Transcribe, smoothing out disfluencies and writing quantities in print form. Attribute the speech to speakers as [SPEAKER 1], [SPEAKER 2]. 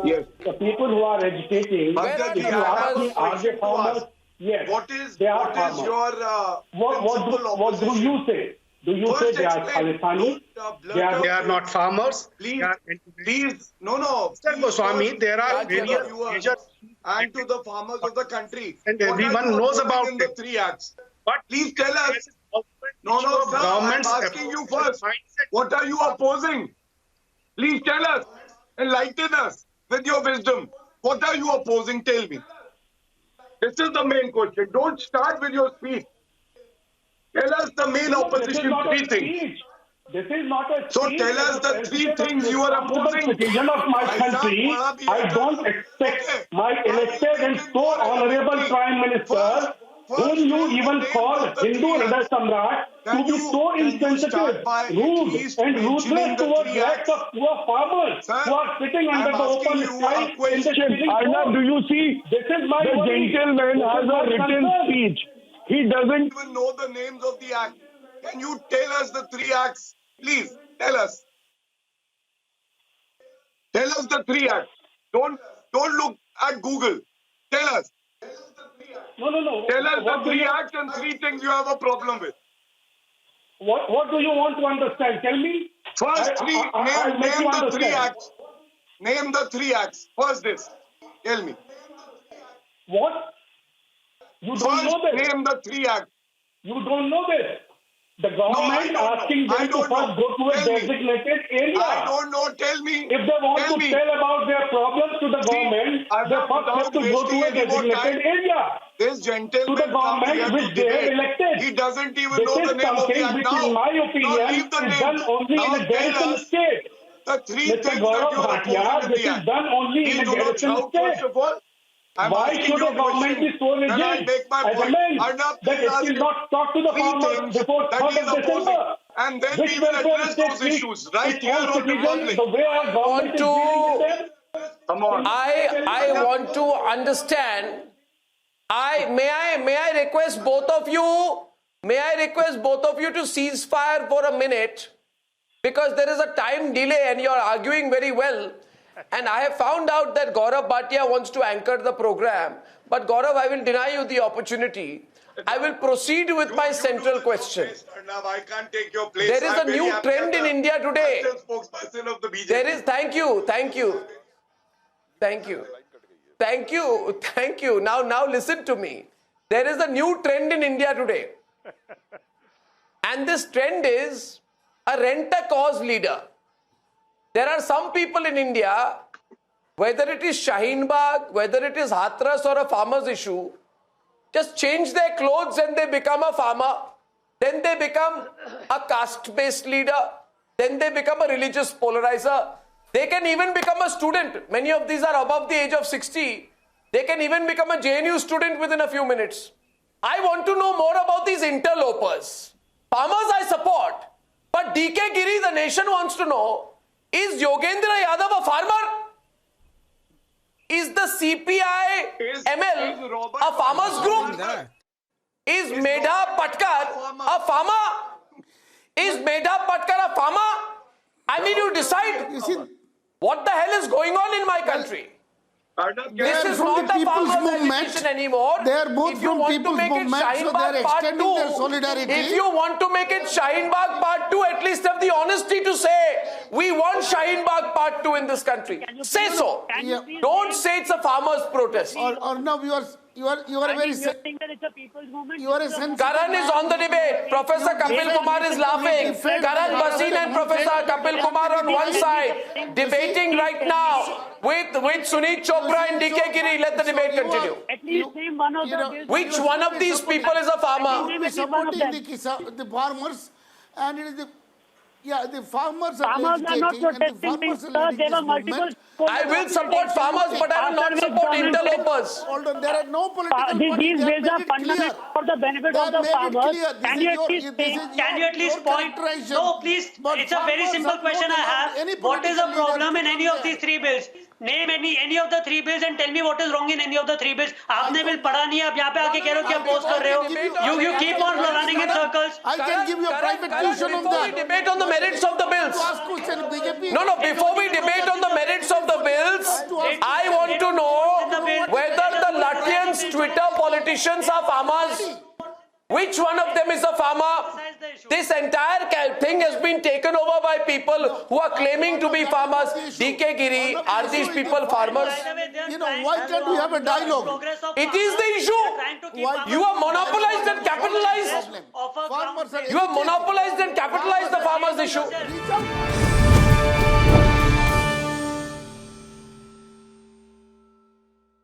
[SPEAKER 1] Yes.
[SPEAKER 2] The people who are agitating,
[SPEAKER 1] Pankaj,
[SPEAKER 2] if you ask me, are they farmers? Yes.
[SPEAKER 1] What is
[SPEAKER 2] they are
[SPEAKER 1] what is
[SPEAKER 2] farmers.
[SPEAKER 1] your
[SPEAKER 2] What do
[SPEAKER 1] opposition?
[SPEAKER 2] you say? Do you
[SPEAKER 1] First
[SPEAKER 2] say they are
[SPEAKER 1] explain.
[SPEAKER 2] Khalistani?
[SPEAKER 1] Don't, blurt
[SPEAKER 2] They
[SPEAKER 1] out
[SPEAKER 2] are not
[SPEAKER 1] names.
[SPEAKER 2] farmers.
[SPEAKER 1] Please,
[SPEAKER 2] They are
[SPEAKER 1] please, no.
[SPEAKER 2] Mr.
[SPEAKER 1] Please
[SPEAKER 2] Goswami,
[SPEAKER 1] first
[SPEAKER 2] there are
[SPEAKER 1] explain to
[SPEAKER 2] various
[SPEAKER 1] the viewers
[SPEAKER 2] major
[SPEAKER 1] and to the farmers of the country.
[SPEAKER 2] and
[SPEAKER 1] What are
[SPEAKER 2] everyone
[SPEAKER 1] you
[SPEAKER 2] knows
[SPEAKER 1] opposing
[SPEAKER 2] about
[SPEAKER 1] in the
[SPEAKER 2] it.
[SPEAKER 1] three acts?
[SPEAKER 2] But
[SPEAKER 1] Please tell
[SPEAKER 2] there
[SPEAKER 1] us.
[SPEAKER 2] is also an
[SPEAKER 1] No,
[SPEAKER 2] issue of
[SPEAKER 1] sir. I'm
[SPEAKER 2] government's
[SPEAKER 1] asking you
[SPEAKER 2] approach
[SPEAKER 1] first.
[SPEAKER 2] mindset.
[SPEAKER 1] What are you opposing? Please tell us. Enlighten us with your wisdom. What are you opposing? Tell me. This is the main question. Don't start with your speech. Tell us the main opposition three things.
[SPEAKER 2] This is not a
[SPEAKER 1] So
[SPEAKER 2] speech.
[SPEAKER 1] tell us the three things you are opposing.
[SPEAKER 2] Citizen of my country. I don't expect my elected and so honorable Prime Minister, whom you even call Hindu Hriday Samrat, to be so insensitive, rude, and ruthless towards lakhs of poor farmers who are sitting under the open sky in the shading.
[SPEAKER 3] Arnab, do you see?
[SPEAKER 2] This is my
[SPEAKER 3] The
[SPEAKER 2] worry.
[SPEAKER 3] gentleman
[SPEAKER 2] This
[SPEAKER 3] has
[SPEAKER 2] is
[SPEAKER 3] a
[SPEAKER 2] my
[SPEAKER 3] written
[SPEAKER 2] concern.
[SPEAKER 3] speech. He doesn't.
[SPEAKER 1] Even know the names of the act. Can you tell us the three acts? Please tell us. Tell us the three acts. Don't look at Google. Tell us.
[SPEAKER 2] No.
[SPEAKER 1] Tell us the
[SPEAKER 2] What do
[SPEAKER 1] three
[SPEAKER 2] you-
[SPEAKER 1] acts and three things you have a problem with.
[SPEAKER 2] What do you want to understand? Tell me.
[SPEAKER 1] First,
[SPEAKER 2] I'll make you
[SPEAKER 1] name the three
[SPEAKER 2] understand.
[SPEAKER 1] acts. Name the three acts. First, this. Tell me.
[SPEAKER 2] What? You don't
[SPEAKER 1] First,
[SPEAKER 2] know this.
[SPEAKER 1] name the three acts.
[SPEAKER 2] You don't know this. The
[SPEAKER 1] I
[SPEAKER 2] government
[SPEAKER 1] don't know.
[SPEAKER 2] asking
[SPEAKER 1] I
[SPEAKER 2] them to
[SPEAKER 1] don't
[SPEAKER 2] first
[SPEAKER 1] know.
[SPEAKER 2] go to a
[SPEAKER 1] Tell me.
[SPEAKER 2] designated area.
[SPEAKER 1] I don't know. Tell me.
[SPEAKER 2] If they want
[SPEAKER 1] Tell
[SPEAKER 2] to
[SPEAKER 1] me.
[SPEAKER 2] tell about their problems to the government,
[SPEAKER 1] Arnab,
[SPEAKER 2] they first have
[SPEAKER 1] without
[SPEAKER 2] to go to
[SPEAKER 1] wasting
[SPEAKER 2] a
[SPEAKER 1] any more
[SPEAKER 2] designated
[SPEAKER 1] time,
[SPEAKER 2] area.
[SPEAKER 1] This
[SPEAKER 2] To
[SPEAKER 1] gentleman
[SPEAKER 2] the
[SPEAKER 1] comes here
[SPEAKER 2] government
[SPEAKER 1] to
[SPEAKER 2] which they have
[SPEAKER 1] debate.
[SPEAKER 2] elected.
[SPEAKER 1] He doesn't even
[SPEAKER 2] This
[SPEAKER 1] know the
[SPEAKER 2] is
[SPEAKER 1] name of the
[SPEAKER 2] something
[SPEAKER 1] act.
[SPEAKER 2] which,
[SPEAKER 1] Now,
[SPEAKER 2] in my
[SPEAKER 1] now
[SPEAKER 2] opinion,
[SPEAKER 1] leave the
[SPEAKER 2] is
[SPEAKER 1] names.
[SPEAKER 2] done only
[SPEAKER 1] Now
[SPEAKER 2] in a
[SPEAKER 1] tell
[SPEAKER 2] garrison
[SPEAKER 1] us
[SPEAKER 2] state.
[SPEAKER 1] the three
[SPEAKER 2] Mr.
[SPEAKER 1] things that
[SPEAKER 2] Gaurav
[SPEAKER 1] you are opposing
[SPEAKER 2] Bhatia,
[SPEAKER 1] in
[SPEAKER 2] this
[SPEAKER 1] the
[SPEAKER 2] is
[SPEAKER 1] act.
[SPEAKER 2] done only
[SPEAKER 1] Please
[SPEAKER 2] in a
[SPEAKER 1] do not
[SPEAKER 2] garrison
[SPEAKER 1] shout, first
[SPEAKER 2] state.
[SPEAKER 1] of all. I'm
[SPEAKER 2] Why
[SPEAKER 1] asking
[SPEAKER 2] should
[SPEAKER 1] you
[SPEAKER 2] a
[SPEAKER 1] a
[SPEAKER 2] government
[SPEAKER 1] question.
[SPEAKER 2] be so
[SPEAKER 1] Then I'll
[SPEAKER 2] rigid
[SPEAKER 1] make my
[SPEAKER 2] as a
[SPEAKER 1] point.
[SPEAKER 2] man
[SPEAKER 1] Arnab,
[SPEAKER 2] that
[SPEAKER 1] please
[SPEAKER 2] it
[SPEAKER 1] ask
[SPEAKER 2] will
[SPEAKER 1] him
[SPEAKER 2] not talk to the
[SPEAKER 1] three
[SPEAKER 2] farmers
[SPEAKER 1] things
[SPEAKER 2] before
[SPEAKER 1] that
[SPEAKER 2] 3rd
[SPEAKER 1] he is
[SPEAKER 2] of
[SPEAKER 1] opposing.
[SPEAKER 2] December?
[SPEAKER 1] And then
[SPEAKER 2] Which
[SPEAKER 1] we will
[SPEAKER 2] welfare
[SPEAKER 1] address
[SPEAKER 2] state
[SPEAKER 1] those
[SPEAKER 2] treats
[SPEAKER 1] issues right
[SPEAKER 2] its
[SPEAKER 1] here
[SPEAKER 2] own
[SPEAKER 1] on
[SPEAKER 2] citizens
[SPEAKER 1] Republic.
[SPEAKER 2] the way our government is dealing with them?
[SPEAKER 1] Come on.
[SPEAKER 4] I want to understand. May I request both of you? May I request both of you to cease fire for a minute, because there is a time delay and you are arguing very well. And I have found out that Gaurav Bhatia wants to anchor the program. But Gaurav, I will deny you the opportunity. I will proceed with my central question.
[SPEAKER 1] Arnab, I can't take your place.
[SPEAKER 4] There is
[SPEAKER 1] I'm
[SPEAKER 4] a
[SPEAKER 1] very
[SPEAKER 4] new
[SPEAKER 1] happy
[SPEAKER 4] trend
[SPEAKER 1] as
[SPEAKER 4] in
[SPEAKER 1] the
[SPEAKER 4] India today.
[SPEAKER 1] national spokesperson of the BJP.
[SPEAKER 4] There is, thank you. Now listen to me. There is a new trend in India today. And this trend is a rent-a-cause leader. There are some people in India, whether it is Shaheen Bagh, whether it is Hathras or a farmer's issue, just change their clothes and they become a farmer. Then they become a caste-based leader. Then they become a religious polarizer. They can even become a student. Many of these are above the age of 60. They can even become a JNU student within a few minutes. I want to know more about these interlopers. Farmers I support, but DK Giri, the nation wants to know, is Yogendra Yadav a farmer? Is the CPI ML a farmers group? Is Medha Patkar a farmer? Is Medha Patkar a farmer? I mean, you decide. What the hell is going on in my country?
[SPEAKER 1] Arnab,
[SPEAKER 4] This
[SPEAKER 5] are
[SPEAKER 4] is
[SPEAKER 5] from
[SPEAKER 4] not
[SPEAKER 5] the
[SPEAKER 4] a
[SPEAKER 5] people's
[SPEAKER 4] farmers
[SPEAKER 5] movement.
[SPEAKER 4] agitation anymore.
[SPEAKER 5] They are both
[SPEAKER 4] If you
[SPEAKER 5] from
[SPEAKER 4] want to
[SPEAKER 5] people's
[SPEAKER 4] make it
[SPEAKER 5] movement,
[SPEAKER 4] Shaheen
[SPEAKER 5] so they
[SPEAKER 4] Bagh
[SPEAKER 5] are
[SPEAKER 4] Part
[SPEAKER 5] extending their
[SPEAKER 4] 2,
[SPEAKER 5] solidarity.
[SPEAKER 4] if you want to make it Shaheen Bagh Part 2, at least have the honesty to say, we want Shaheen Bagh Part 2 in this country. Say so. Don't say it's a farmers' protest.
[SPEAKER 5] Or no, you are a very
[SPEAKER 6] You're saying that it's a people's movement.
[SPEAKER 5] you are a sensitive
[SPEAKER 4] Karan is on the debate. Professor Kapil Kumar is laughing. Karan Bhasin and Professor Kapil Kumar on one side, debating right now with Sunit Chopra and DK Giri. Let the debate continue.
[SPEAKER 6] At least name one of the bills.
[SPEAKER 4] Which one of these people is a farmer?
[SPEAKER 5] You are supporting the farmers, and it is the farmers are
[SPEAKER 6] Farmers are not
[SPEAKER 5] agitating, and the
[SPEAKER 6] protesting
[SPEAKER 5] farmers
[SPEAKER 6] things,
[SPEAKER 5] are
[SPEAKER 6] sir.
[SPEAKER 5] leading
[SPEAKER 6] There
[SPEAKER 5] this
[SPEAKER 6] were multiple.
[SPEAKER 5] movement.
[SPEAKER 4] I will support farmers, but I will not support interlopers.
[SPEAKER 5] Hold on, there are no political
[SPEAKER 6] These
[SPEAKER 5] parties. They
[SPEAKER 6] bills
[SPEAKER 5] have
[SPEAKER 6] are
[SPEAKER 5] made it clear.
[SPEAKER 6] fundamental for the benefit
[SPEAKER 5] They
[SPEAKER 6] of
[SPEAKER 5] have
[SPEAKER 6] the
[SPEAKER 5] made it
[SPEAKER 6] farmers.
[SPEAKER 5] clear. This
[SPEAKER 6] Can
[SPEAKER 5] is
[SPEAKER 6] you
[SPEAKER 5] your-
[SPEAKER 6] at least
[SPEAKER 5] this
[SPEAKER 6] say?
[SPEAKER 5] is
[SPEAKER 7] Can you at least
[SPEAKER 5] your
[SPEAKER 7] point?
[SPEAKER 5] characterization.
[SPEAKER 7] No, please.
[SPEAKER 5] But
[SPEAKER 7] It's a very
[SPEAKER 5] farmers
[SPEAKER 7] simple
[SPEAKER 5] have
[SPEAKER 7] question
[SPEAKER 5] not
[SPEAKER 7] I
[SPEAKER 5] allowed
[SPEAKER 7] have.
[SPEAKER 5] any
[SPEAKER 7] What is
[SPEAKER 5] political
[SPEAKER 7] the problem
[SPEAKER 5] leader
[SPEAKER 7] in
[SPEAKER 5] to
[SPEAKER 7] any
[SPEAKER 5] come
[SPEAKER 7] of these
[SPEAKER 5] there.
[SPEAKER 7] three bills? Name any of the three bills and tell me what is wrong in any of the three bills. आपने bill पढ़ा नहीं है, आप यहाँ पे आके कह रहे हो कि आप post कर रहे हो. You keep on running in circles.
[SPEAKER 5] I can give you a private tuition on
[SPEAKER 4] Before we
[SPEAKER 5] that.
[SPEAKER 4] debate on the merits of the bills.
[SPEAKER 5] To ask question, BJP.
[SPEAKER 4] No, before we debate on the merits of the bills, bitter politicians are farmers? Which one of them is a farmer? This entire thing has been taken over by people who are claiming to be farmers. DK Giri, are these people farmers?
[SPEAKER 5] Why can't we have a dialogue?
[SPEAKER 4] It is the issue. You have monopolized and capitalized.
[SPEAKER 5] Farmers are
[SPEAKER 4] You have monopolized and capitalized the farmers' issue.
[SPEAKER 5] Reach out.